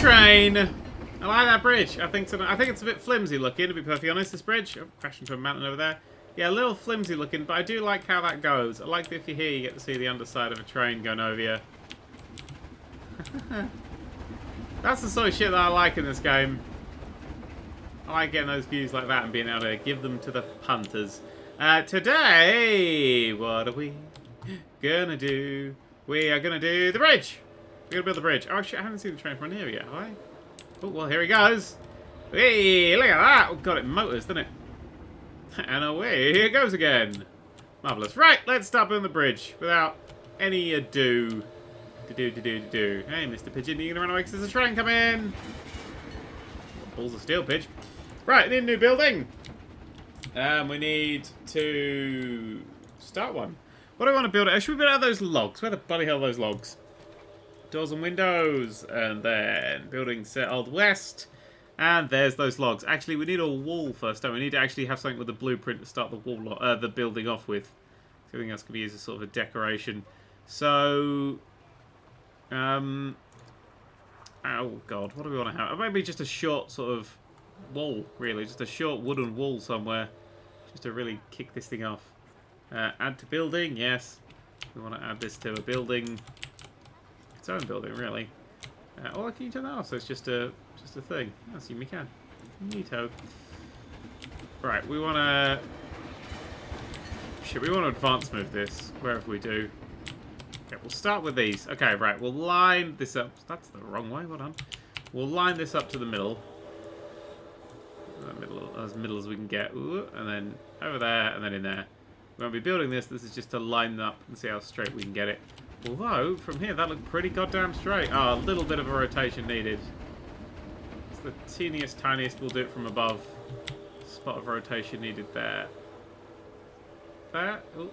train. I like that bridge. I think it's a bit flimsy looking, to be perfectly honest, this bridge. Oh, crashed into a mountain over there. Yeah, a little flimsy looking, but I do like how that goes. I like that if you're here, you get to see the underside of a train going over you. That's the sort of shit that I like in this game. I like getting those views like that and being able to give them to the punters. Today, what are we gonna do? We are gonna do the bridge. We're gonna build the bridge. Oh, shit, I haven't seen the train from here yet, have I? Oh, well, here he goes. Hey, look at that. Oh, God, it motors, doesn't it? And away it goes again. Marvellous. Right, let's start building the bridge without any ado. Hey, Mr. Pigeon, you gonna run away because there's a train coming? Balls of steel, Pidge. Right, need a new building. We need to start one. What do I want to build? Should we build out those logs? Where the bloody hell are those logs? Doors and windows, and then building set Old West, and there's those logs. Actually, we need a wall first, don't we? We need to actually have something with a blueprint to start the wall, the building off with. Everything else can be used as sort of a decoration. So, oh God, what do we want to have? Maybe just a short sort of wall, really, just a short wooden wall somewhere, just to really kick this thing off. Add to building, yes. We want to add this to a building. Its own building, really. Or can you turn that off? So it's just a thing. I assume we can. Neato. Right, we want to. Shit, we want to advance move this wherever we do. Okay, we'll start with these. Okay, right, we'll line this up. That's the wrong way. Hold on. We'll line this up to the middle. As middle as we can get. Ooh, and then over there, and then in there. We won't be building this. This is just to line up and see how straight we can get it. Although, from here, that looked pretty goddamn straight. Oh, a little bit of a rotation needed. It's the teeniest, tiniest. We'll do it from above. Spot of rotation needed there. There. Ooh.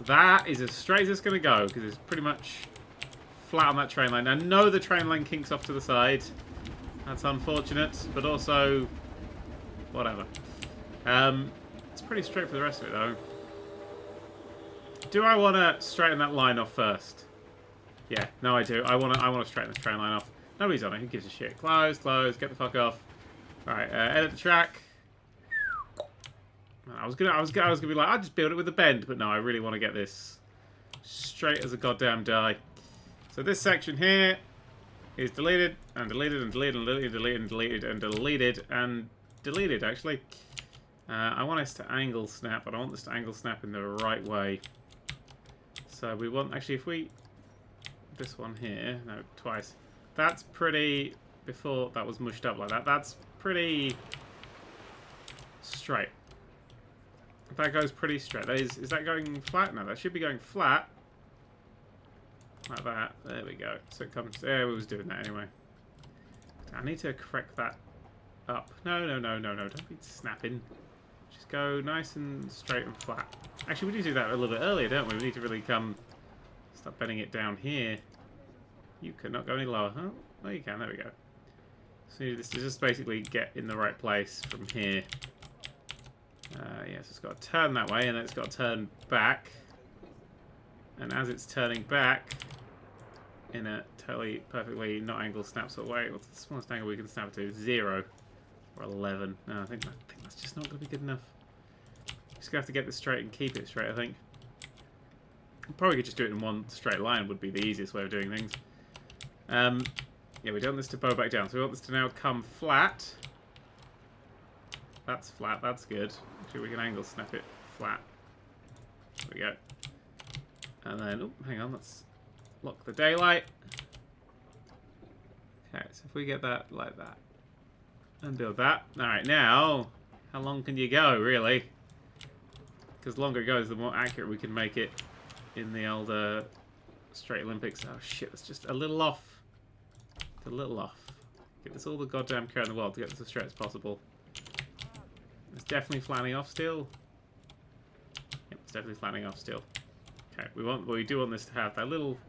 That is as straight as it's going to go, because it's pretty much flat on that train line. I know the train line kinks off to the side. That's unfortunate, but also, whatever. It's pretty straight for the rest of it, though. Do I want to straighten that line off first? Yeah, no, I do. I want to straighten this train line off. Nobody's on it. Who gives a shit? Close, close. Get the fuck off. All right, edit the track. I was gonna be like, I'll just build it with a bend, but no, I really want to get this straight as a goddamn die. So this section here is deleted and deleted and deleted and deleted and deleted and deleted and deleted. Actually, I want us to angle snap, but I want this to angle snap in the right way. So we want, actually, if we, this one here, no, twice. That's pretty, before that was mushed up like that, that's pretty straight. That goes pretty straight. That is that going flat? No, that should be going flat. Like that. There we go. So it comes, there, we was doing that anyway. I need to correct that up. No, don't be snapping. Just go nice and straight and flat. Actually, we need to do that a little bit earlier, don't we? We need to really start bending it down here. You cannot go any lower, huh? Oh, you can. There we go. So this is just basically get in the right place from here. Yes, it's got to turn that way, and then it's got to turn back. And as it's turning back, in a totally, perfectly not angle snap sort of way, what's the smallest angle we can snap to? 0 or 11. No, I think that's just not going to be good enough. Just gonna have to get this straight and keep it straight, I think. Probably could just do it in one straight line, would be the easiest way of doing things. Yeah, we don't want this to bow back down, so we want this to now come flat. That's flat, that's good. Actually, we can angle snap it flat. There we go. And then, oh, hang on, let's lock the daylight. Okay, so if we get that like that, and build that. Alright, now, how long can you go, really? Because the longer it goes, the more accurate we can make it in the old straight Olympics. Oh shit, that's just a little off. It's a little off. Get this all the goddamn care in the world to get this as straight as possible. It's definitely flattening off still. Yep, it's definitely flattening off still. Okay, we do want this to have that little.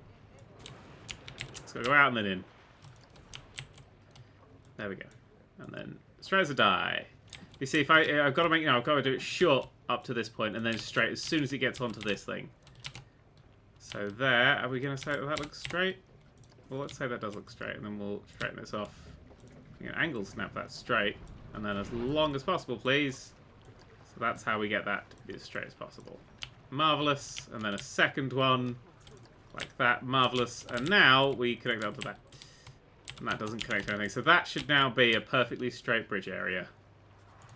It's gonna go out and then in. There we go. And then straight as a die. You see, if I've got to make, I've got to do it short up to this point and then straight as soon as it gets onto this thing. So there, are we going to say that looks straight? Well, let's say that does look straight, and then we'll straighten this off You can angle snap that straight, and then as long as possible, please. So that's how we get that to be as straight as possible. Marvellous. And then a second one, like that. Marvellous. And now we connect that to that. And that doesn't connect to anything. So that should now be a perfectly straight bridge area.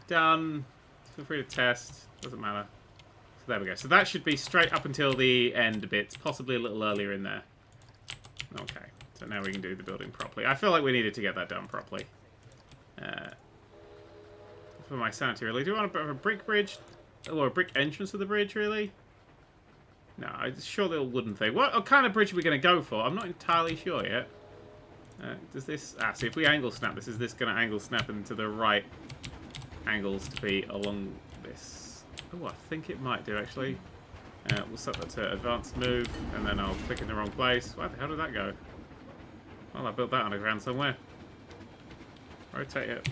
Done. Feel free to test. Doesn't matter. So there we go. So that should be straight up until the end bits, possibly a little earlier in there. Okay. So now we can do the building properly. I feel like we needed to get that done properly. For my sanity, really. Do you want a brick bridge? Or a brick entrance to the bridge, really? No, it's sure little wooden thing. What kind of bridge are we going to go for? I'm not entirely sure yet. Does this... see, if we angle snap this, is this going to angle snap into the right angles to be along this? Oh, I think it might do, actually. We'll set that to advanced move, and then I'll click in the wrong place. Where the hell did that go? Well, I built that underground somewhere. Rotate it.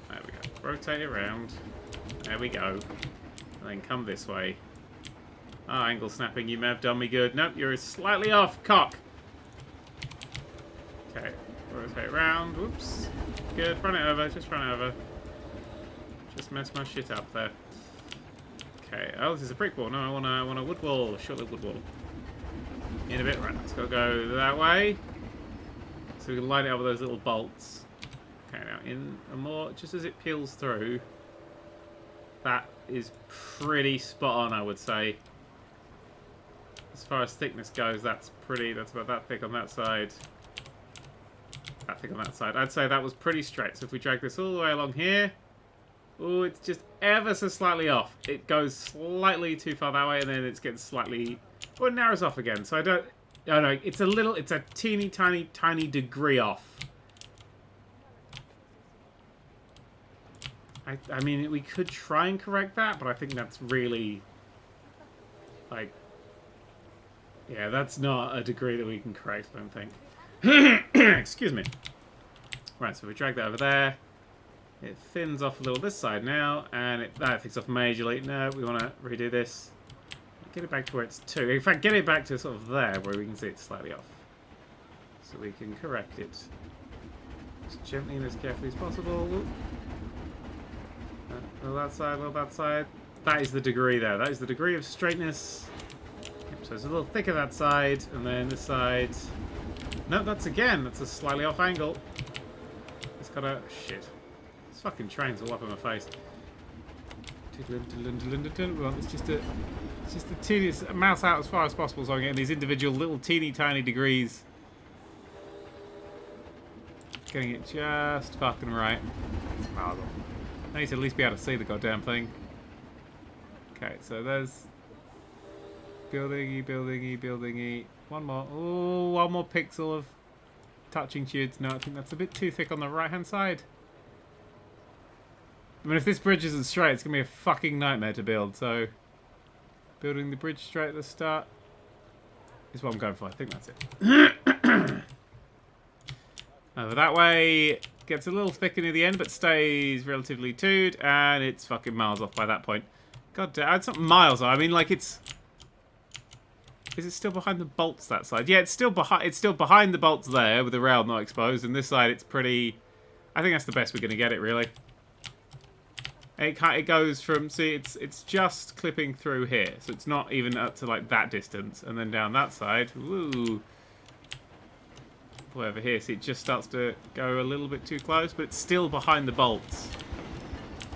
There we go. Rotate it around. There we go. And then come this way. Ah, angle snapping, you may have done me good. Nope, you're slightly off, cock. Okay, rotate around. Whoops. Good, run it over, just run it over. Just mess my shit up there. Okay, oh, this is a brick wall. No, I want a wood wall, a short little wood wall. In a bit, right, let's go that way. So we can line it up with those little bolts. Okay, now in a more, just as it peels through, that is pretty spot on, I would say. As far as thickness goes, that's about that thick on that side. That thick on that side. I'd say that was pretty straight. So if we drag this all the way along here, oh, it's just ever so slightly off. It goes slightly too far that way, and then it's getting slightly, well, it narrows off again. So I don't know, it's a teeny tiny degree off. I mean, we could try and correct that, but I think that's really, like, yeah, that's not a degree that we can correct, I don't think. Excuse me. Right, so we drag that over there. It thins off a little this side now, and that thins off majorly. No, we want to redo this. Get it back to where it's 2. In fact, get it back to sort of there, where we can see it's slightly off. So we can correct it. As gently and as carefully as possible. A little that side, a little that side. That is the degree there. That is the degree of straightness. Yep, so it's a little thicker that side, and then this side. No, that's a slightly off angle. It's got a... shit. This fucking train's all up in my face. Well, it's just a teeniest mouse out as far as possible, so I'm getting these individual little teeny tiny degrees. Getting it just fucking right. It's marvelous. I need to at least be able to see the goddamn thing. Okay, so there's building-y. One more. Oh, one more pixel of touching shields. No, I think that's a bit too thick on the right-hand side. I mean, if this bridge isn't straight, it's going to be a fucking nightmare to build, so... building the bridge straight at the start is what I'm going for. I think that's it. Over that way... gets a little thicker near the end, but stays relatively toed, and it's fucking miles off by that point. God damn, it's not miles off. I mean, like, it's... is it still behind the bolts that side? Yeah, it's still behind the bolts there, with the rail not exposed, and this side it's pretty... I think that's the best we're going to get it, really. It goes from... see, it's just clipping through here, so it's not even up to, like, that distance, and then down that side, woo... over here, see, it just starts to go a little bit too close, but it's still behind the bolts.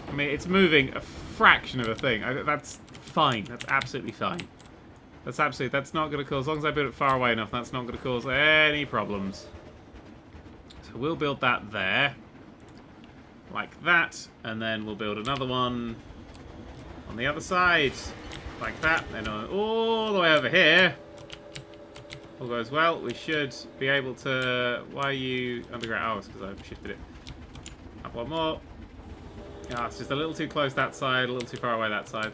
I mean, it's moving a fraction of a thing. That's fine. That's absolutely fine. That's not going to cause, as long as I build it far away enough, that's not going to cause any problems. So we'll build that there. Like that. And then we'll build another one on the other side. Like that. Then all the way over here. All goes well, we should be able to... why are you underground? Oh, it's because I've shifted it. Up one more. Ah, it's just a little too close that side, a little too far away that side.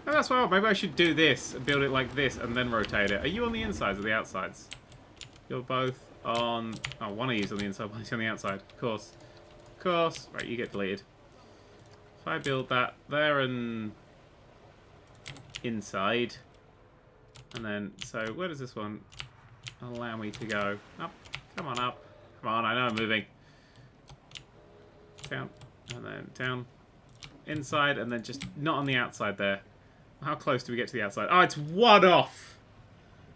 Oh, that's well. Maybe I should do this and build it like this and then rotate it. Are you on the insides or the outsides? You're both on... oh, one of you's on the inside, one is on the outside. Of course. Of course. Right, you get deleted. If I build that there and... inside... and then, so where does this one allow me to go? Up. Come on up. Come on, I know I'm moving. Down. And then down. Inside, and then just not on the outside there. How close do we get to the outside? Oh, it's one off!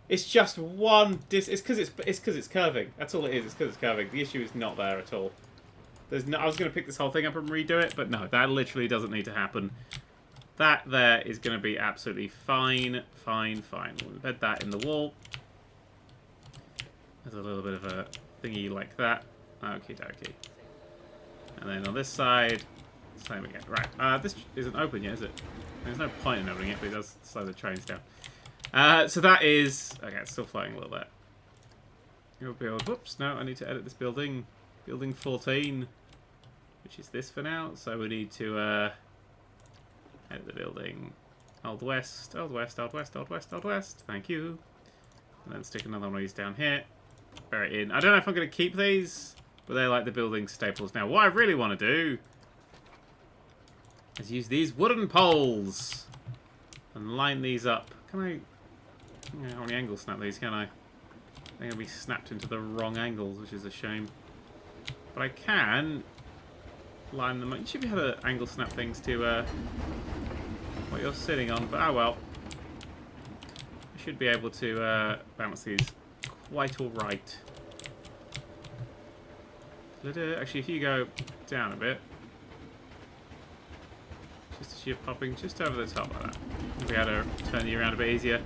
It's just one... It's because it's curving. That's all it is. It's because it's curving. The issue is not there at all. There's no... I was going to pick this whole thing up and redo it, but no, that literally doesn't need to happen. That there is going to be absolutely fine, fine, fine. We'll embed that in the wall. There's a little bit of a thingy like that. Okie dokie. And then on this side, same again. Right, this isn't open yet, is it? There's no point in opening it, but it does slow the trains down. So that is... Okay, it's still flying a little bit. You'll build... Whoops, no, I need to edit this building. Building 14, which is this for now. So we need to edit the building. Old West, Old West, Old West, Old West, Old West. Thank you. And then stick another one of these down here. Bury it in. I don't know if I'm going to keep these, but they're like the building staples. Now, what I really want to do is use these wooden poles and line these up. Can I... I can't really angle snap these, can I? They're going to be snapped into the wrong angles, which is a shame. But I can line them up. You should be able to angle snap things to what you're sitting on, but oh well. I should be able to bounce these quite alright. Actually, if you go down a bit, just as you're popping just over the top like that, we'll be able to turn you around a bit easier.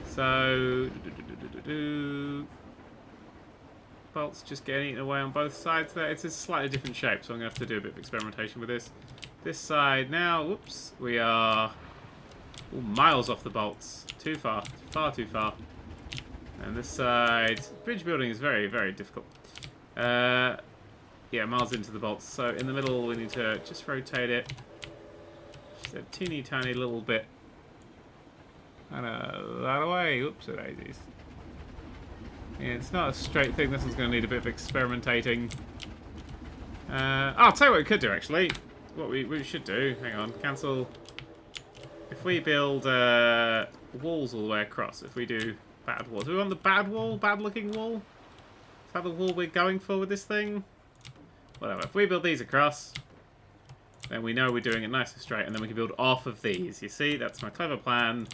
So, bolts just getting eaten away on both sides there. It's a slightly different shape, so I'm going to have to do a bit of experimentation with this. This side now, whoops, we are miles off the bolts. Too far. Far too far. And this side, bridge building is very, very difficult. Yeah, miles into the bolts. So in the middle, we need to just rotate it. Just a teeny tiny little bit. And that away. Oops, daisies. Yeah, it's not a straight thing. This one's going to need a bit of experimentating. I'll tell you what we could do, actually. What we should do. Hang on. Cancel. If we build walls all the way across, if we do bad walls. Do we want the bad wall? Bad-looking wall? Is that the wall we're going for with this thing? Whatever. If we build these across, then we know we're doing it nice and straight, and then we can build off of these. You see? That's my clever plan.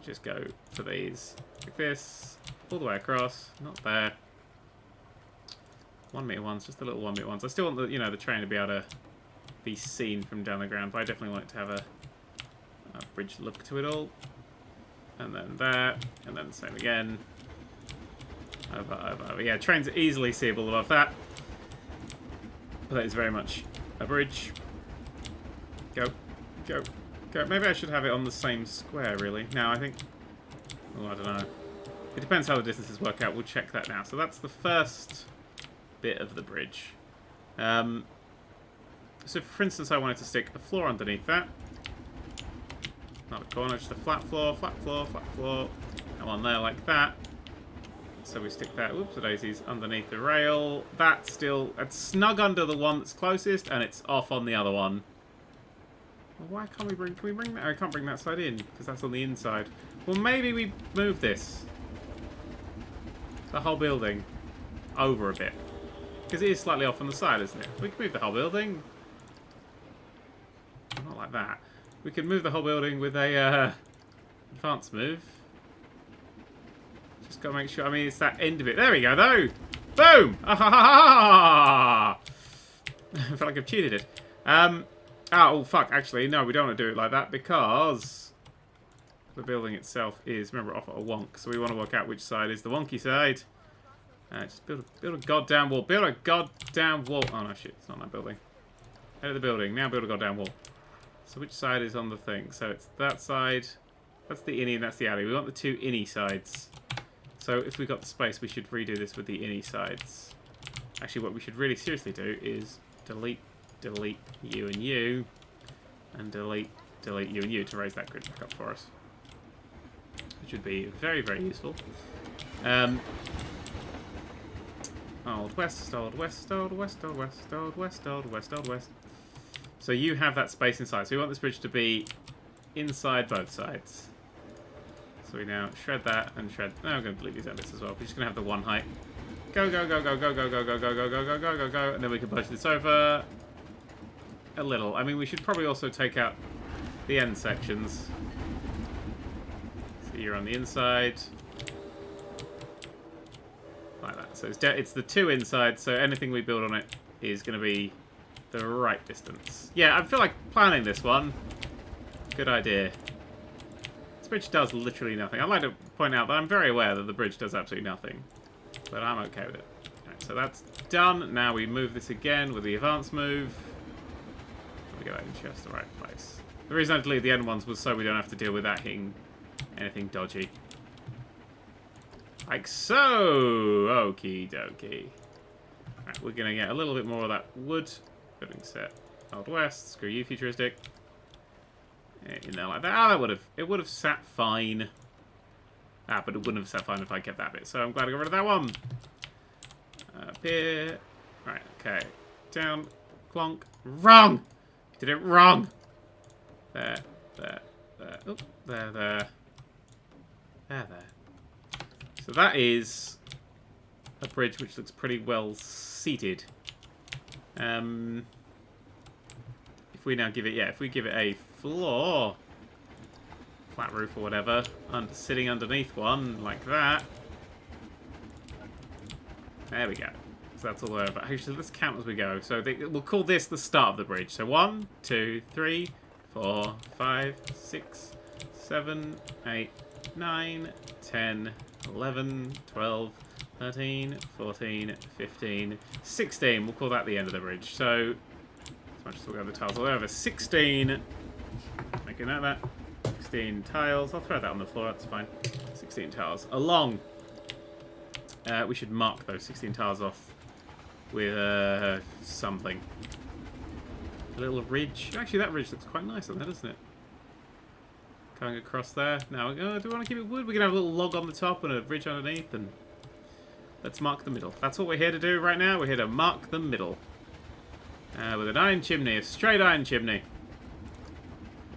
Just go for these. Like this. All the way across. Not there. 1 meter ones. Just the little 1 meter ones. I still want the, you know, the train to be able to be seen from down the ground, but I definitely want it to have a bridge look to it all. And then there. And then same again. Over, over, over. Yeah, trains are easily seeable above that. But that is very much a bridge. Go. Go. Go. Maybe I should have it on the same square, really. Now, I think... Oh, I don't know. It depends how the distances work out. We'll check that now. So that's the first bit of the bridge. So, for instance, I wanted to stick a floor underneath that. Not a corner, just a flat floor, flat floor, flat floor. And on there like that. So we stick that, whoops, the daisies, underneath the rail. That's still, it's snug under the one that's closest, and it's off on the other one. Well, why can't we bring, can we bring that? I can't bring that side in, because that's on the inside. Well, maybe we move this. The whole building over a bit. Because it is slightly off on the side, isn't it? We can move the whole building. Not like that. We can move the whole building with a advanced move. Just gotta make sure. I mean, it's that end of it. There we go, though. Boom! Ah, ha, ha, ha, ha. I feel like I've cheated it. Oh, fuck. Actually, no, we don't want to do it like that because the building itself is, remember, off at a wonk. So we want to work out which side is the wonky side. Just build a goddamn wall. Build a goddamn wall. Oh, no, shit. It's not that building. Head of the building. Now build a goddamn wall. So which side is on the thing? So it's that side. That's the innie and that's the alley. We want the two innie sides. So if we've got the space, we should redo this with the innie sides. Actually, what we should really seriously do is delete you and you, and delete you and you to raise that grid back up for us. Which would be very, very useful. Old West, Old West, Old West, Old West, Old West, Old West, Old West. So you have that space inside. So we want this bridge to be inside both sides. So we now shred that and shred... No, I'm going to delete these edits as well. We're just going to have the one height. Go, go, go, go, go, go, go, go, go, go, go, go, go, go, go, go. And then we can push this over. a little. I mean, we should probably also take out the end sections. So you're on the inside. Like that. So it's the two inside, so anything we build on it is going to be the right distance. Yeah, I feel like planning this one. Good idea. This bridge does literally nothing. I'd like to point out that I'm very aware that the bridge does absolutely nothing. But I'm okay with it. Right, so that's done. Now we move this again with the advance move. Let me get that in just the right place. The reason I deleted the end ones was so we don't have to deal with that hitting anything dodgy. Like so! Okie dokie. Right, we're going to get a little bit more of that wood. Building set. Old West. Screw you, futuristic. In there like that. Ah, it would have sat fine. Ah, but it wouldn't have sat fine if I kept that bit. So I'm glad I got rid of that one. Up here. Right, okay. Down. Clonk. Wrong! Did it wrong! There. There. There. Oh, there. There. There. So that is a bridge which looks pretty well seated. If we now give it, if we give it a floor, flat roof or whatever, sitting underneath one like that. There we go. So that's all the way over. Actually, let's count as we go. So we'll call this the start of the bridge. So 1, 2, 3, 4, 5, 6, 7, 8, 9, 10, 11, 12, 13, 14, 15, 16. We'll call that the end of the bridge. So, as much as we'll go over the tiles, we'll go over 16. Making that. 16 tiles. I'll throw that on the floor, that's fine. 16 tiles. Along. We should mark those 16 tiles off with something. A little ridge. Actually, that ridge looks quite nice on that, doesn't it? Going across there. Now, do we want to keep it wood? We're going to have a little log on the top and a ridge underneath, and let's mark the middle. That's what we're here to do right now. We're here to mark the middle. With an iron chimney, a straight iron chimney.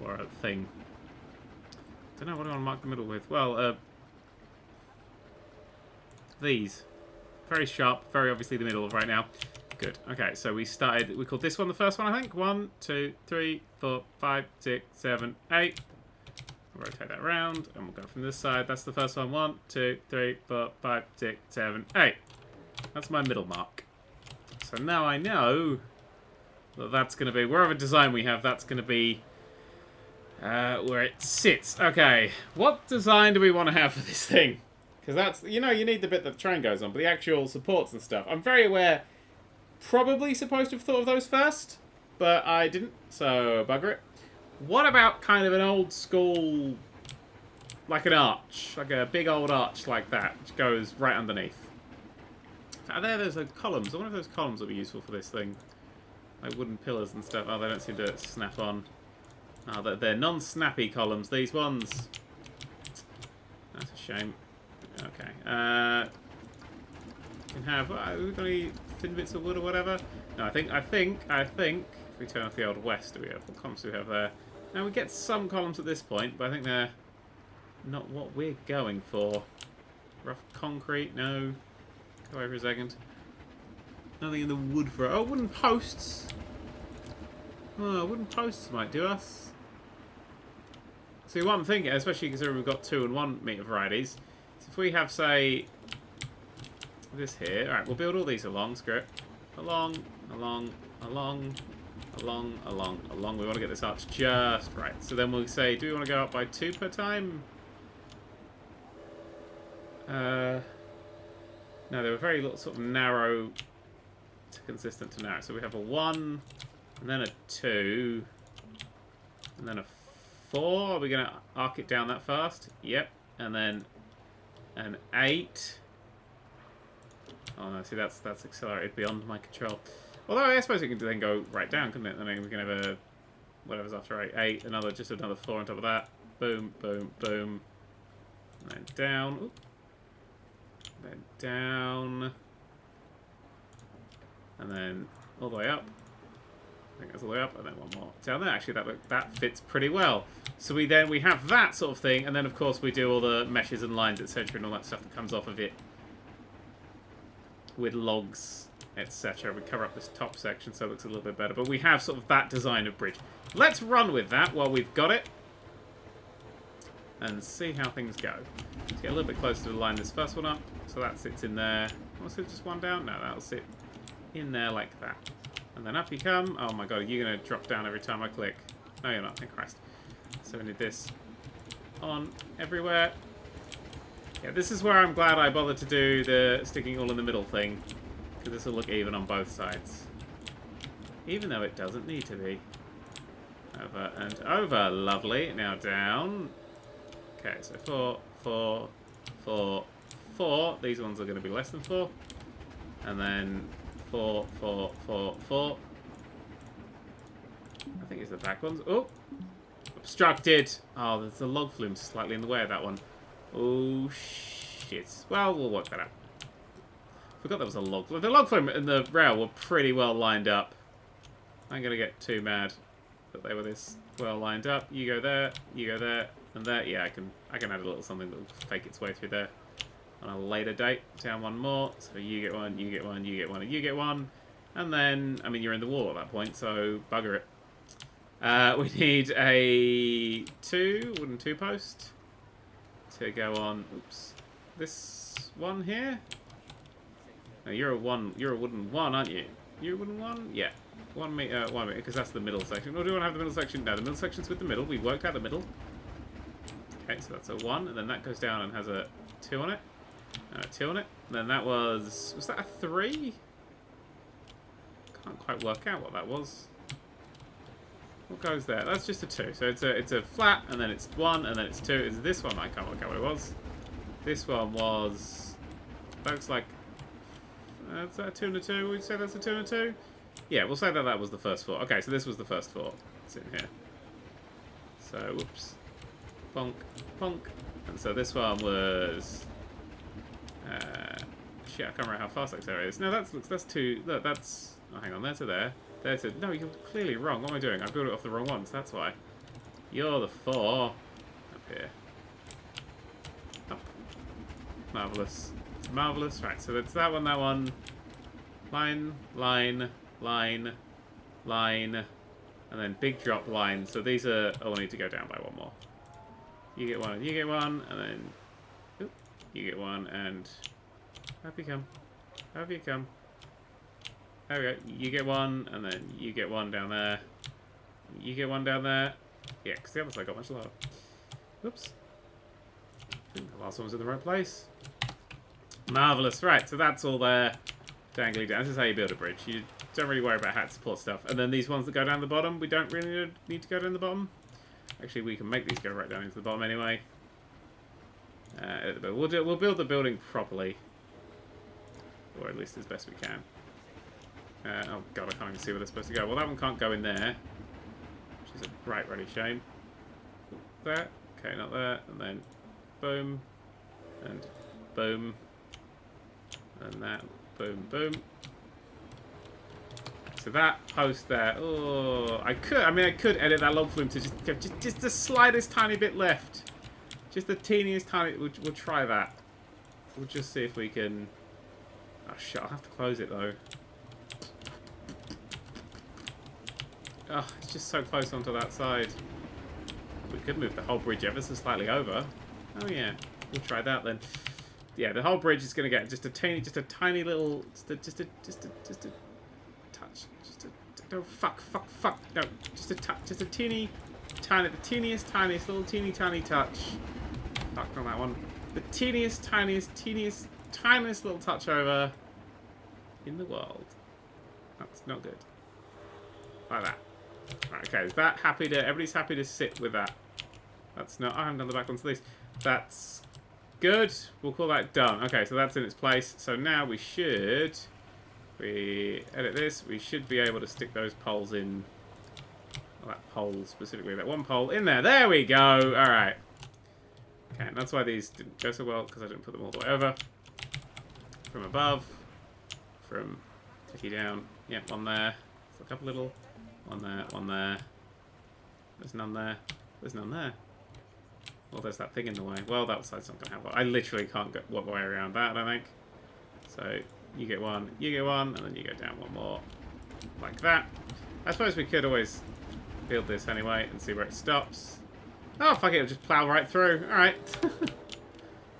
Or a thing. Don't know what I want to mark the middle with. Well, these. Very sharp, very obviously the middle right now. Good. Okay, so we called this one the first one, I think. 1, 2, 3, 4, 5, 6, 7, 8. Rotate that around, and we'll go from this side. That's the first one. 1, 2, 3, 4, 5, 6, 7, 8. That's my middle mark. So now I know that that's going to be, wherever design we have, that's going to be where it sits. Okay, what design do we want to have for this thing? Because that's, you need the bit that the train goes on, but the actual supports and stuff. I'm very aware, probably supposed to have thought of those first, but I didn't, so bugger it. What about kind of an old school, like an arch, like a big old arch like that, which goes right underneath? There's those columns. I wonder if those columns will be useful for this thing. Like wooden pillars and stuff. Oh, they don't seem to snap on. Oh, they're non-snappy columns, these ones. That's a shame. Okay. Can have, we've got any thin bits of wood or whatever? No, I think, if we turn off the Old West, do we have, what columns do we have there? Now we get some columns at this point, but I think they're not what we're going for. Rough concrete, no. Go over a second. Nothing in the wood for, oh, wooden posts. Oh, wooden posts might do us. See, what I'm thinking, especially considering we've got 2 and 1 meter varieties, is if we have, say, this here. Alright, we'll build all these along, screw it. Along, along, along, along, along, along. We want to get this arch just right. So then we'll say, do we want to go up by 2 per time? No, they were very little, sort of narrow, consistent to narrow. So we have a 1, and then a 2, and then a 4. Are we going to arc it down that fast? Yep. And then an 8. Oh no, see that's accelerated beyond my control. Although I suppose it can then go right down, couldn't it? I mean, we can have a whatever's after 8, just another 4 on top of that. Boom, boom, boom. And then down. Oop. Then down. And then all the way up. I think that's all the way up, and then one more down there. Actually, that fits pretty well. So we have that sort of thing, and then of course we do all the meshes and lines, etc., and all that stuff that comes off of it. with logs, etc. We cover up this top section so it looks a little bit better. But we have sort of that design of bridge. Let's run with that while we've got it. And see how things go. Let's get a little bit closer to line this first one up. So that sits in there. Will it sit just one down? No, that'll sit in there like that. And then up you come. Oh my god, are you going to drop down every time I click? No, you're not. Thank Christ. So we need this on everywhere. Yeah, this is where I'm glad I bothered to do the sticking all in the middle thing. Because this will look even on both sides. Even though it doesn't need to be. Over and over. Lovely. Now down. Okay, so 4, 4, 4, 4. These ones are going to be less than 4. And then 4, 4, 4, 4. I think it's the back ones. Oh! Obstructed! Oh, there's the log flume slightly in the way of that one. Oh, shit. Well, we'll work that out. Forgot there was a log flume. The log flume and the rail were pretty well lined up. I'm going to get too mad that they were this well lined up. You go there, and there. Yeah, I can add a little something that will fake its way through there on a later date. Down one more. So you get one, you get one, you get one, and you get one. And then, I mean, you're in the wall at that point, so bugger it. We need a wooden 2-post to go on. Oops, this one here. No, you're a wooden 1, aren't you? You're a wooden 1? Yeah. 1 meter, because that's the middle section. Or do you want to have the middle section? No, the middle section's with the middle. We worked out the middle. Okay, so that's a 1, and then that goes down and has a 2 on it. And a 2 on it. And then that was that a 3? Can't quite work out what that was. What goes there? That's just a 2. So it's a flat, and then it's 1, and then it's 2. It's this one. I can't work out what it was. This one was. That looks like. Is that a 2 and a 2? We'd say that's a 2 and a 2. Yeah, we'll say that that was the first 4. Okay, so this was the first 4. It's in here. So whoops. Bonk, bonk. And so this one was. Shit, I can't remember how fast that is. No, that's 2. Look, that's. Oh, hang on. There to there. There to. No, you're clearly wrong. What am I doing? I built it off the wrong ones. That's why. You're the 4. Up here. Up. Marvelous. It's marvelous. Right, so that's that one, that one. Line, line, line, line. And then big drop line. So these are. Oh, I need to go down by one more. You get one, and you get one, and then. Oop, you get one, and. Up you come. Up you come. There we go. You get one, and then you get one down there. You get one down there. Yeah, because the other side got much lower. Whoops. I think the last one was in the right place. Marvellous. Right, so that's all there. Dangly down. This is how you build a bridge. You don't really worry about how to support stuff. And then these ones that go down the bottom, we don't really need to go down the bottom. Actually, we can make these go right down into the bottom anyway. We'll build the building properly. Or at least as best we can. Oh god, I can't even see where they're supposed to go. Well, that one can't go in there. Which is a bright ruddy shame. There. Okay, not there. And then boom. And boom. And that. Boom, boom. So that post there. Oh, I could edit that log flume to just the slightest tiny bit left. Just the teeniest tiny. We'll try that. We'll just see if we can. Oh shit! I'll have to close it though. Oh, it's just so close onto that side. We could move the whole bridge ever so slightly over. Oh yeah, we'll try that then. Yeah, the whole bridge is going to get just a tiny little, just a touch. No, fuck, no, just a touch, just a teeny, tiny, the teeniest, tiniest little tiny touch. Fuck on that one. The teeniest, tiniest little touch over in the world. That's not good. Like that. Right, okay, is that happy to... Everybody's happy to sit with that. That's not... I haven't done the back ones to these. That's good. We'll call that done. Okay, so that's in its place. So now we should... We edit this. We should be able to stick those poles in... Well, that pole specifically. That one pole in there. There we go. All right. Okay, and that's why these didn't go so well, because I didn't put them all the way over. From above. From ticky down. Yep, one there. So a couple little... One there, one there. There's none there. There's none there. Well, there's that thing in the way. Well, that side's not going to have it. I literally can't get my way around that, I don't think. So, you get one, and then you go down one more. Like that. I suppose we could always build this anyway and see where it stops. Oh, fuck it, it'll just plow right through. Alright.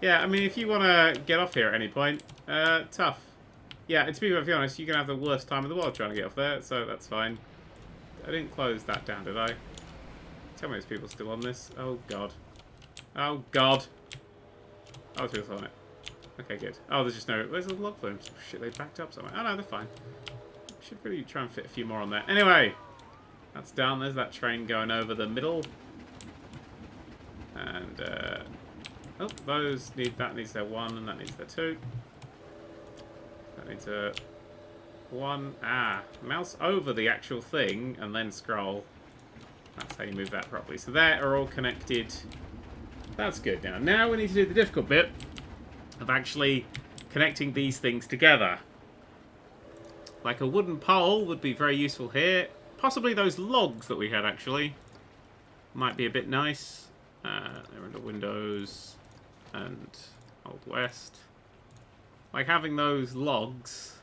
Yeah, I mean, if you want to get off here at any point, tough. Yeah, and to be perfectly honest, you're going to have the worst time in the world trying to get off there, so that's fine. I didn't close that down, did I? Tell me there's people still on this. Oh, God. Oh, God. Oh, there's people on it. Okay, good. Oh, there's just no... Where's the log flumes? Oh, shit, they backed up somewhere. Oh, no, they're fine. Should really try and fit a few more on there. Anyway, that's done. There's that train going over the middle. And, oh, those need... That needs their 1, and that needs their 2. That needs a 1. Ah, mouse over the actual thing, and then scroll. That's how you move that properly. So they are all connected. That's good now. Now we need to do the difficult bit of actually connecting these things together. Like a wooden pole would be very useful here. Possibly those logs that we had, actually. Might be a bit nice. They're under Windows and Old West. Like having those logs,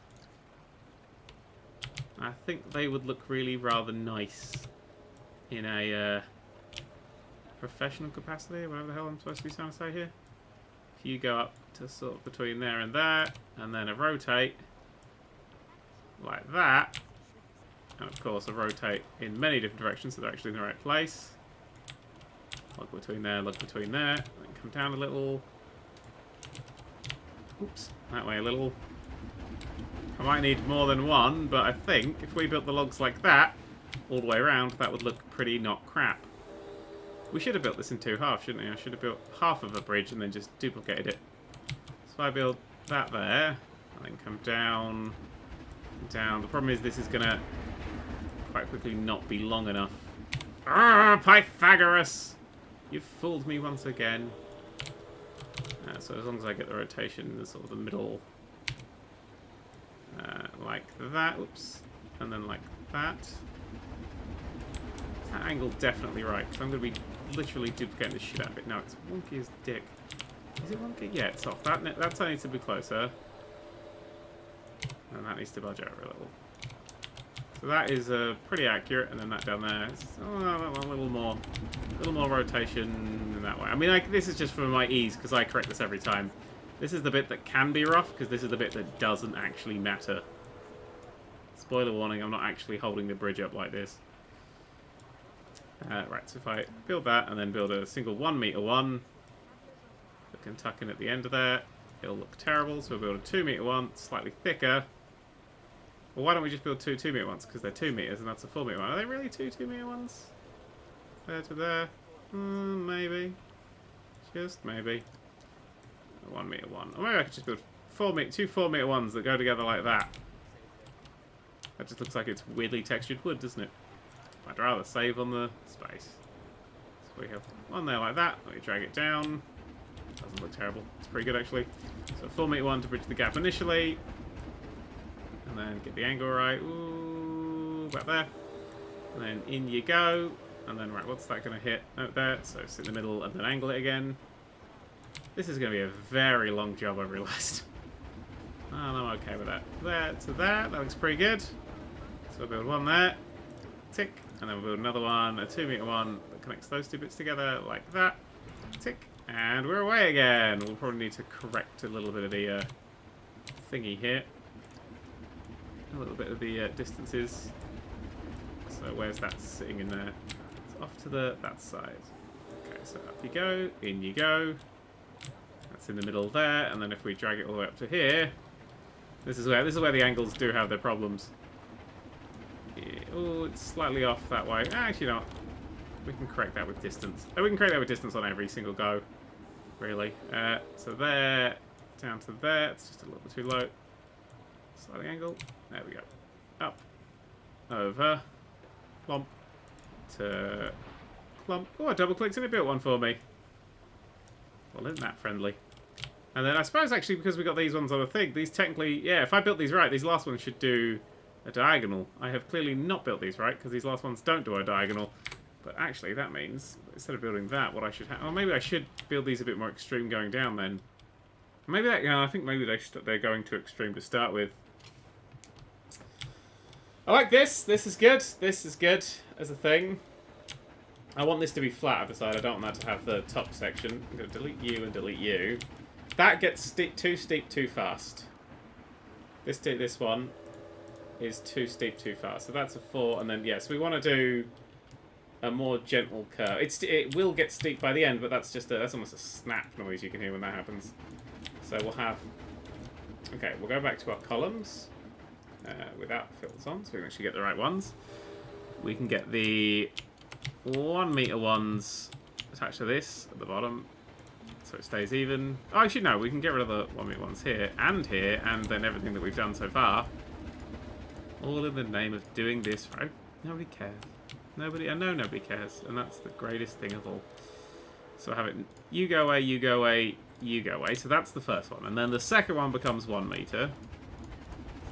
I think they would look really rather nice in a professional capacity, whatever the hell I'm supposed to be trying to say here. If you go up to sort of between there and there, and then a rotate like that, and of course a rotate in many different directions so they're actually in the right place. Log between there, then come down a little. Oops, that way a little. I might need more than one, but I think if we built the logs like that, all the way around, that would look pretty not crap. We should have built this in 2 halves, shouldn't we? I should have built half of a bridge and then just duplicated it. So I build that there, and then come down, down. The problem is this is going to quite quickly not be long enough. Ah, Pythagoras! You've fooled me once again. So as long as I get the rotation in the sort of the middle, like that, oops, and then like that. Is that angle definitely right? Because I'm going to be literally duplicating the shit out of it. No, it's wonky as dick. Is it wonky? Yeah, it's off. That needs to be closer. And that needs to budge over a little. So that is pretty accurate, and then that down there. It's, a little more rotation in that way. I mean, this is just for my ease, because I correct this every time. This is the bit that can be rough, because this is the bit that doesn't actually matter. Spoiler warning, I'm not actually holding the bridge up like this. Right, so if I build that, and then build a single 1 meter one, that can tuck in at the end of there, it'll look terrible, so we'll build a 2 meter one, slightly thicker. Well, why don't we just build 2 2-meter ones? Because they're 2 meters, and that's a 4 meter one. Are they really 2 2-meter ones? There to there? Maybe. Just maybe. A 1 meter one. Or maybe I could just build 2 4 meter ones that go together like that. That just looks like it's weirdly textured wood, doesn't it? I'd rather save on the space. So we have one there like that. Let me drag it down. Doesn't look terrible. It's pretty good, actually. So 4 meter one to bridge the gap initially. And then get the angle right. Ooh, about there. And then in you go. And then, right, what's that going to hit? Note there. So sit in the middle and then angle it again. This is going to be a very long job, I've realised. And I'm okay with that. There to there. That looks pretty good. So we'll build one there. Tick. And then we'll build another one, a 2 meter one that connects those 2 bits together like that. Tick. And we're away again. We'll probably need to correct a little bit of the thingy here. A little bit of the distances. So where's that sitting in there? It's off to that side. Okay, so up you go, in you go. That's in the middle there, and then if we drag it all the way up to here, this is where the angles do have their problems. Yeah. Oh, it's slightly off that way. Actually, not. We can correct that with distance. Oh, we can correct that with distance on every single go, really. So there, down to there. It's just a little bit too low. Slightly angle. There we go. Up. Over. Plump. To plump. Oh, I double clicked and it built one for me. Well, isn't that friendly? And then I suppose actually because we got these ones on a thing, these technically, yeah, if I built these right, these last ones should do a diagonal. I have clearly not built these right because these last ones don't do a diagonal. But actually that means, instead of building that, what I should have, or maybe I should build these a bit more extreme going down then. Maybe that, I think maybe they're going too extreme to start with. I like this. This is good. This is good as a thing. I want this to be flat at the side. I don't want that to have the top section. I'm going to delete you and delete you. That gets too steep too fast. This one is too steep too fast. So that's a 4, and then yes, we want to do a more gentle curve. It will get steep by the end, but that's almost a snap noise you can hear when that happens. So we'll have. Okay, we'll go back to our columns without filters on, so we can actually get the right ones. We can get the 1 meter ones attached to this at the bottom, so it stays even. Oh, actually no, we can get rid of the 1 meter ones here, and then everything that we've done so far. All in the name of doing this right. Nobody cares. I know nobody cares, and that's the greatest thing of all. So I have it, you go away, you go away, you go away. So that's the first one, and then the second one becomes 1 meter.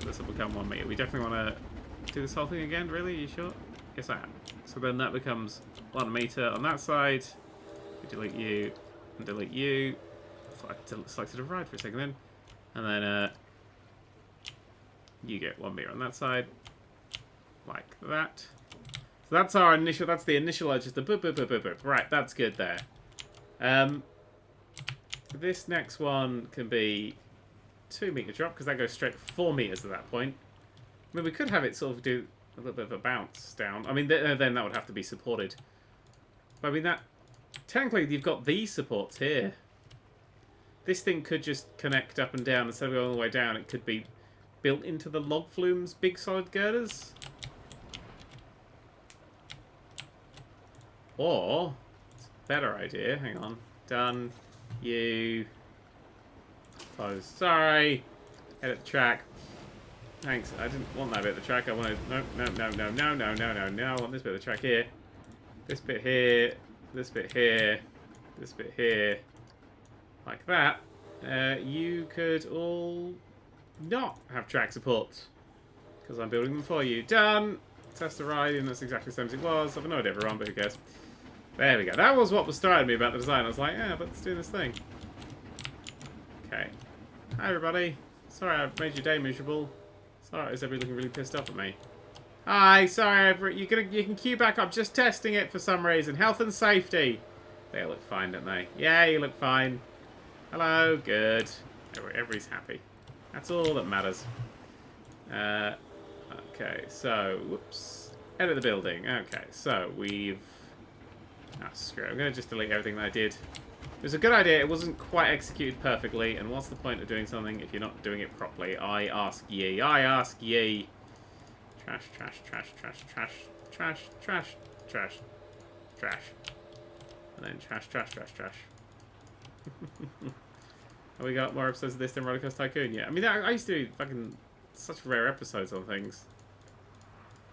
So this will become 1 meter. We definitely want to do this whole thing again, really? Are you sure? Yes, I am. So then that becomes 1 meter on that side. We delete you and delete you. I selected a ride for a second then. And then you get 1 meter on that side. Like that. So that's our initial, that's the initial, just the boop, boop, boop, boop, boop. Right, that's good there. This next one can be 2 meter drop, because that goes straight 4 meters at that point. I mean, we could have it sort of do a little bit of a bounce down. I mean, then that would have to be supported. But I mean, that technically you've got these supports here. This thing could just connect up and down instead of going all the way down. It could be built into the log flume's big solid girders. Or, it's a better idea. Hang on. Done. You. Close. Sorry. Edit the track. Thanks. I didn't want that bit of the track. I wanted. No. I want this bit of the track here. This bit here. This bit here. This bit here. Like that. You could all not have track support. Because I'm building them for you. Done. Test the ride, and that's exactly the same as it was. I've annoyed everyone, but who cares? There we go. That was what was throwing me about the design. I was like, yeah, but let's do this thing. Okay. Hi, everybody. Sorry I've made your day miserable. Sorry, is everybody looking really pissed off at me? Hi, sorry, you can queue back up. Just testing it for some reason. Health and safety. They look fine, don't they? Yeah, you look fine. Hello, good. Everybody's happy. That's all that matters. Okay, so, whoops. Edit the building. Okay, so we've... Ah, screw it. I'm going to just delete everything that I did. It was a good idea. It wasn't quite executed perfectly, and what's the point of doing something if you're not doing it properly? I ask ye. I ask ye. Trash, trash, trash, trash, trash, trash, trash, trash, trash. And then trash, trash, trash, trash. Have we got more episodes of this than Rollercoaster Tycoon yet? I mean, I used to do fucking such rare episodes on things.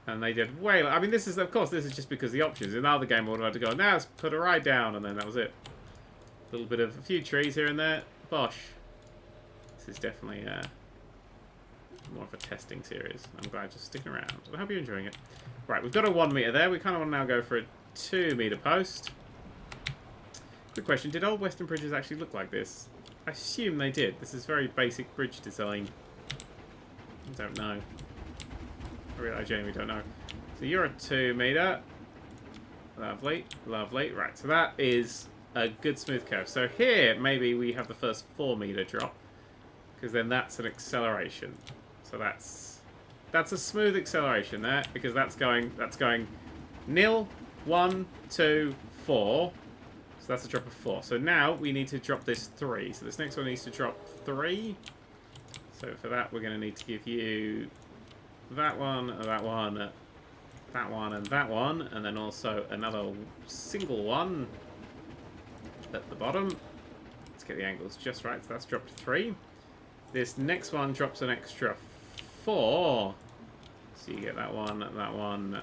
And they did way... I mean, this is, of course, this is just because the options. In the other game, I would have had to go, now let's put a ride down, and then that was it. A little bit of a few trees here and there. Bosh. This is definitely more of a testing series. I'm glad you're sticking around. I hope you're enjoying it. Right, we've got a 1 meter there. We kind of want to now go for a 2 meter post. Quick question. Did old Western bridges actually look like this? I assume they did. This is very basic bridge design. I don't know. I genuinely don't know. So you're a 2 meter. Lovely, lovely. Right, so that is a good smooth curve. So here, maybe we have the first 4 meter drop, because then that's an acceleration. So that's a smooth acceleration there, because that's going 0, 1, 2, 4. So that's a drop of 4. So now we need to drop this 3. So this next one needs to drop 3. So for that, we're going to need to give you that one, that one, that one, and that one, and then also another single one at the bottom. Let's get the angles just right. So that's dropped 3. This next one drops an extra 4. So you get that one, that one,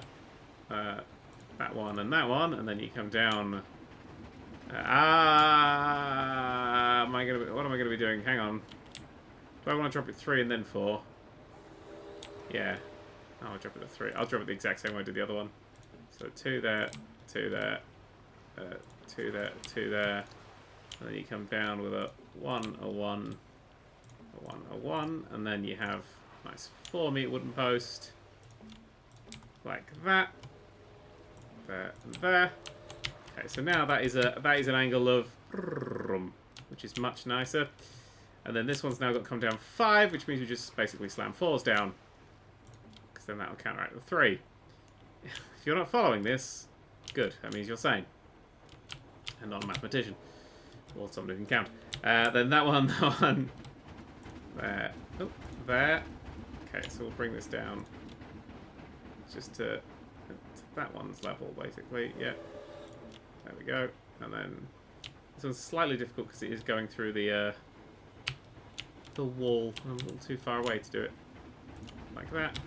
that one, and that one, and then you come down. What am I gonna be doing? Hang on. Do I want to drop it 3 and then 4? Yeah. Oh, I'll drop it to 3. I'll drop it the exact same way I did the other one. So 2 there, 2 there, 2 there, 2 there. And then you come down with a 1, a 1, a 1, and then you have a nice 4-meter wooden post. Like that. There and there. Okay, so now that is an angle of, which is much nicer. And then this one's now got to come down 5, which means we just basically slam 4s down. Because then that'll counteract the 3. If you're not following this, good. That means you're sane. And not a mathematician. Or somebody who can count. Then that one, there. Oh, there. Okay, so we'll bring this down. Just to that one's level, basically. Yeah. There we go. And then this one's slightly difficult because it is going through the wall. I'm a little too far away to do it. Like that.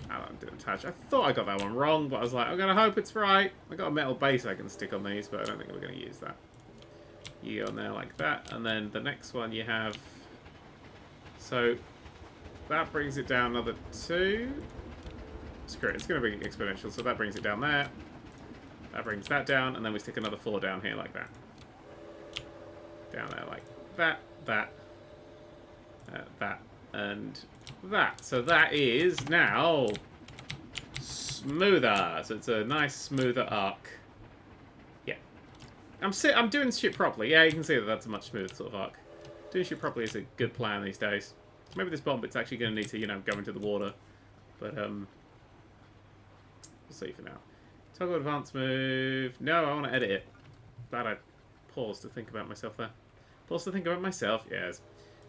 I didn't touch. I thought I got that one wrong, but I was like, I'm going to hope it's right. I got a metal base I can stick on these, but I don't think we're going to use that. You go on there like that. And then the next one you have... So... That brings it down another 2. Screw it, it's going to be exponential, so that brings it down there. That brings that down, and then we stick another 4 down here like that. Down there like that, that, and that. So that is now smoother. So it's a nice smoother arc. Yeah. I'm doing shit properly. Yeah, you can see that that's a much smoother sort of arc. Doing shit properly is a good plan these days. Maybe this bomb bit's actually going to need to, you know, go into the water. But, we'll see for now. Toggle advance move. No, I want to edit it. Glad I paused to think about myself there. Paused to think about myself, yes.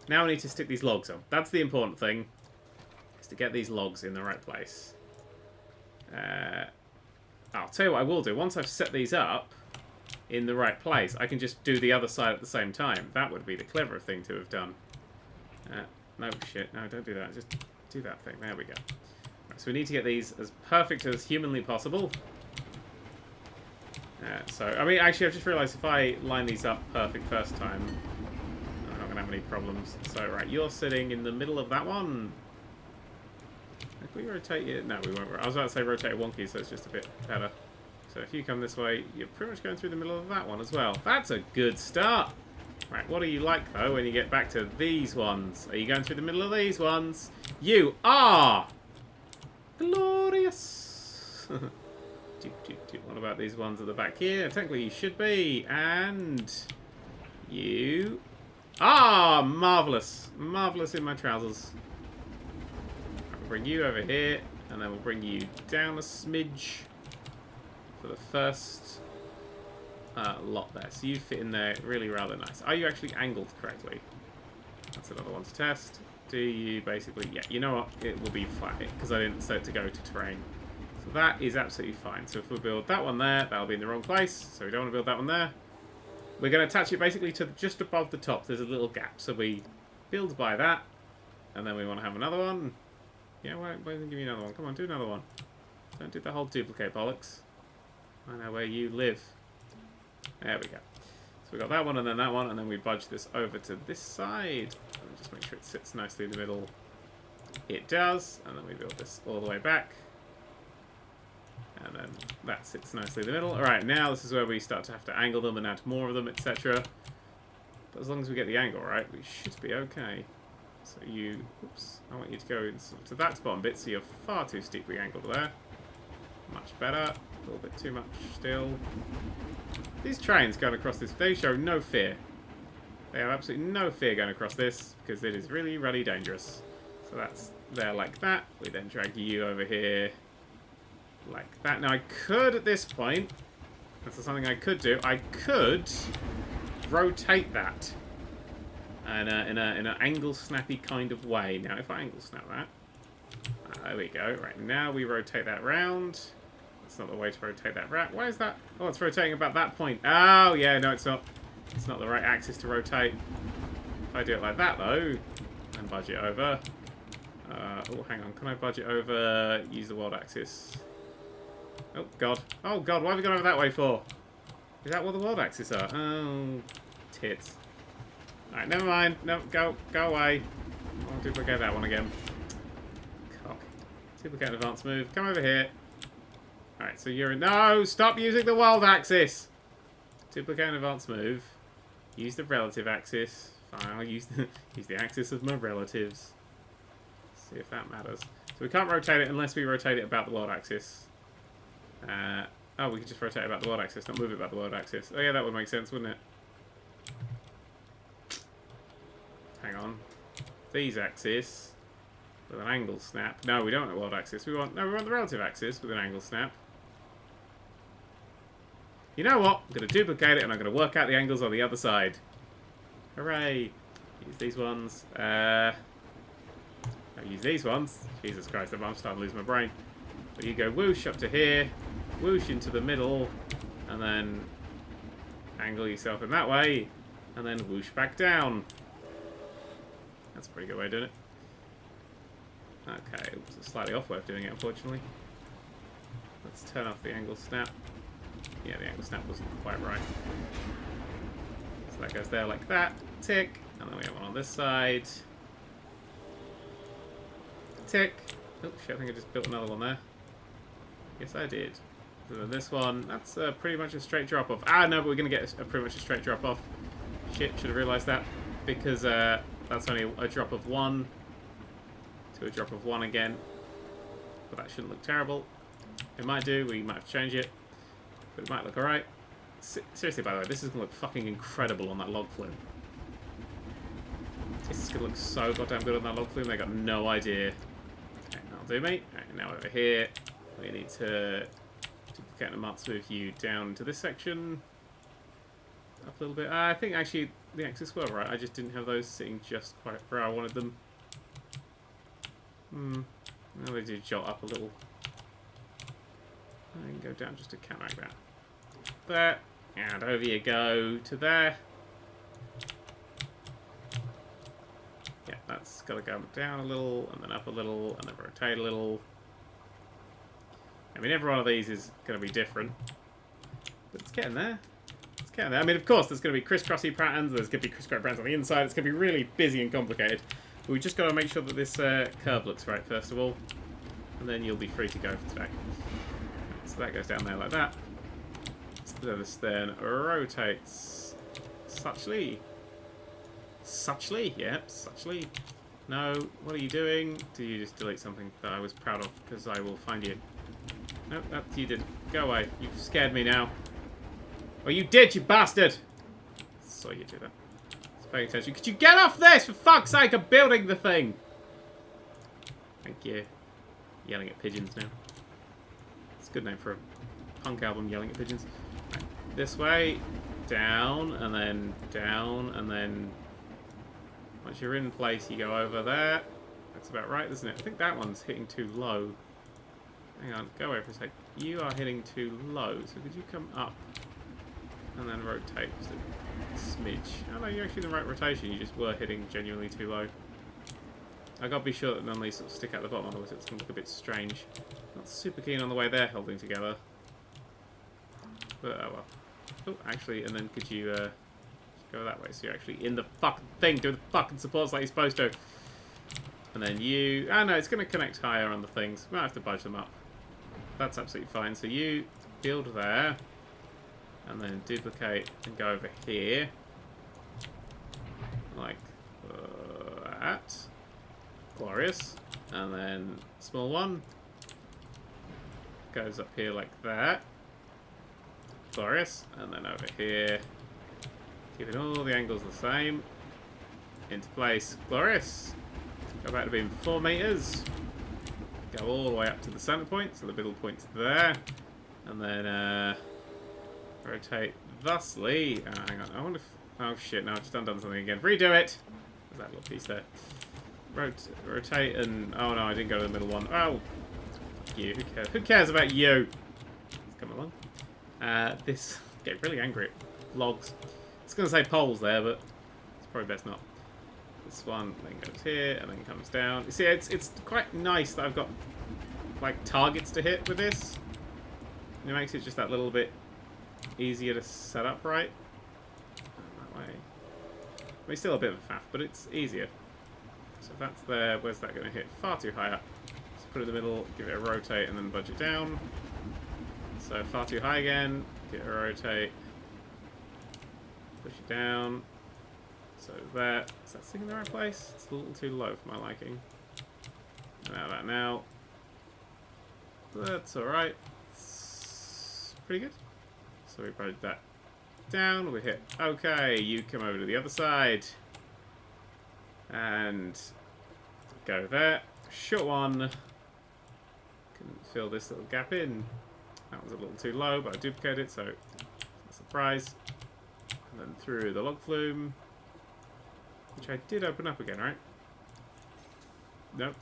Now I need to stick these logs on. That's the important thing. Is to get these logs in the right place. I'll tell you what I will do. Once I've set these up in the right place, I can just do the other side at the same time. That would be the cleverer thing to have done. No, shit. No, don't do that. Just do that thing. There we go. Right, so we need to get these as perfect as humanly possible. So, I mean, actually, I've just realised if I line these up perfect first time, I'm not going to have any problems. So, right, you're sitting in the middle of that one. If we rotate it... No, we won't. I was about to say rotate it wonky, so it's just a bit better. So, if you come this way, you're pretty much going through the middle of that one as well. That's a good start. Right, what are you like, though, when you get back to these ones? Are you going through the middle of these ones? You are glorious. What about these ones at the back here? Technically, you should be. And you are marvellous. Marvellous in my trousers. We'll bring you over here, and then we'll bring you down a smidge for the first... lot there. So you fit in there really rather nice. Are you actually angled correctly? That's another one to test. Do you basically... Yeah, you know what? It will be flat because I didn't set it to go to terrain. So that is absolutely fine. So if we build that one there, that'll be in the wrong place. So we don't want to build that one there. We're going to attach it basically to just above the top. There's a little gap. So we build by that. And then we want to have another one. Yeah, why don't you give me another one? Come on, do another one. Don't do the whole duplicate bollocks. I know where you live. There we go. So we got that one and then we budge this over to this side. And just make sure it sits nicely in the middle. It does. And then we build this all the way back. And then that sits nicely in the middle. Alright, now this is where we start to have to angle them and add more of them, etc. But as long as we get the angle right, we should be okay. So you... Oops. I want you to go to that bottom bit, so you're far too steeply angled there. Much better. A little bit too much still. These trains going across this, they show no fear. They have absolutely no fear going across this, because it is really, really dangerous. So that's there like that. We then drag you over here like that. Now I could, at this point, that's something I could do, I could rotate that in an angle snappy kind of way. Now if I angle snap that, there we go. Right, now we rotate that round. That's not the way to rotate that round. Why is that? Oh, it's rotating about that point. Oh, yeah, no, it's not. It's not the right axis to rotate. If I do it like that, though, and budge it over. Oh, hang on. Can I budge it over? Use the world axis. Oh, God. Oh, God. Why have we gone over that way for? Is that what the world axis are? Oh, tits. Alright, never mind. No, go away. I'll duplicate that one again. Cock. Duplicate advance move. Come over here. Alright, so you're in... No! Stop using the world axis! Duplicate advance move. Use the relative axis Fine, I'll use the axis of my relatives. See if that matters. So we can't rotate it unless we rotate it about the world axis. Oh, we could just rotate it about the world axis, not move it about the world axis. Oh yeah, that would make sense, wouldn't it? Hang on. These axis with an angle snap. No, we don't want the world axis. We want the relative axis with an angle snap. You know what? I'm going to duplicate it and I'm going to work out the angles on the other side. Hooray! Use these ones. I'll use these ones. Jesus Christ, I'm starting to lose my brain. So you go whoosh up to here, whoosh into the middle, and then angle yourself in that way, and then whoosh back down. That's a pretty good way of doing it. Okay, it's a slightly off way of doing it, unfortunately. Let's turn off the angle snap. Yeah, the angle snap wasn't quite right. So that goes there like that. Tick. And then we have one on this side. Tick. Oh shit, I think I just built another one there. Yes, I did. So then this one, that's pretty much a straight drop off. Ah, no, but we're going to get pretty much a straight drop off. Shit, should have realised that. Because that's only a drop of 1 to a drop of 1 again. But that shouldn't look terrible. It might do, we might have to change it. But it might look alright. Seriously, by the way, this is going to look fucking incredible on that log flume. This is going to look so goddamn good on that log flume, they got no idea. Okay, that'll do me. Alright, now over here, we need to duplicate and move you down to this section. Up a little bit. I think actually the axis were right, I just didn't have those sitting just quite where I wanted them. Now they do jolt up a little. I can go down just to counteract that. There. And over you go to there. Yeah, that's got to go down a little, and then up a little, and then rotate a little. I mean, every one of these is going to be different. But it's getting there. It's getting there. I mean, of course, there's going to be crisscrossy patterns. There's going to be crisscrossy patterns on the inside. It's going to be really busy and complicated. But we just got to make sure that this curve looks right, first of all. And then you'll be free to go for today. So that goes down there like that. So this then rotates suchly. Suchly? Yep, suchly. No, what are you doing? Do you just delete something that I was proud of? Because I will find you. Nope, that you didn't. Go away. You've scared me now. Oh, you did, you bastard! Saw you do that. Just paying attention. Could you get off this? For fuck's sake, I'm building the thing! Thank you. Yelling at pigeons now. It's a good name for a punk album, Yelling at Pigeons. Right. This way, down, and then once you're in place, you go over there. That's about right, isn't it? I think that one's hitting too low. Hang on, go away for a sec. You are hitting too low, so could you come up and then rotate just a smidge? Oh no, you're actually in the right rotation, you just were hitting genuinely too low. I gotta be sure that none of these sort of stick out the bottom, otherwise it's gonna look a bit strange. Not super keen on the way they're holding together. But oh well. Oh, actually, and then could you go that way, so you're actually in the fucking thing, doing the fucking supports like you're supposed to. And then you... Oh no, it's gonna connect higher on the things. We might have to budge them up. That's absolutely fine. So you build there, and then duplicate and go over here. Like that. Glorious. And then small one. Goes up here like that. Glorious. And then over here. Keeping all the angles the same. Into place. Glorious. Go back to being 4 meters. Go all the way up to the center point. So the middle point's there. And then rotate thusly. Hang on. I wonder if... Oh shit, no, I've just undone something again. Redo it! There's that little piece there. Rotate and... Oh no, I didn't go to the middle one. Oh! Fuck you. Who cares? Who cares about you? Let's come along. This... Get really angry at logs. It's going to say poles there, but it's probably best not. This one then goes here and then comes down. You see, it's quite nice that I've got like targets to hit with this. And it makes it just that little bit easier to set up right. That way. I mean, still a bit of a faff, but it's easier. So if that's there, where's that going to hit? Far too high up. Let's put it in the middle, give it a rotate, and then budge it down. So far too high again. Give it a rotate. Push it down. So there. Is that sitting in the right place? It's a little too low for my liking. Now that now. That's alright. It's pretty good. So we put that down. We hit. Okay, you come over to the other side. And go there. Short one. Can fill this little gap in. That was a little too low, but I duplicated it, so it's a surprise. And then through the log flume, which I did open up again, right? Nope.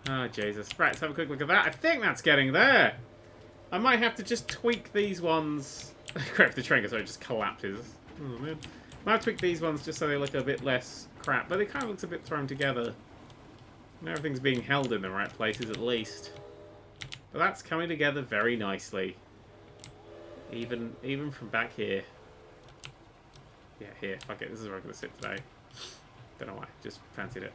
Oh, Jesus. Right, let's have a quick look at that. I think that's getting there. I might have to just tweak these ones. Crap, the train so it just collapses. Oh, man. I might tweak these ones just so they look a bit less crap, but it kind of looks a bit thrown together. And everything's being held in the right places at least. But that's coming together very nicely. Even from back here. Yeah, here. Fuck it. This is where I'm going to sit today. Don't know why. Just fancied it.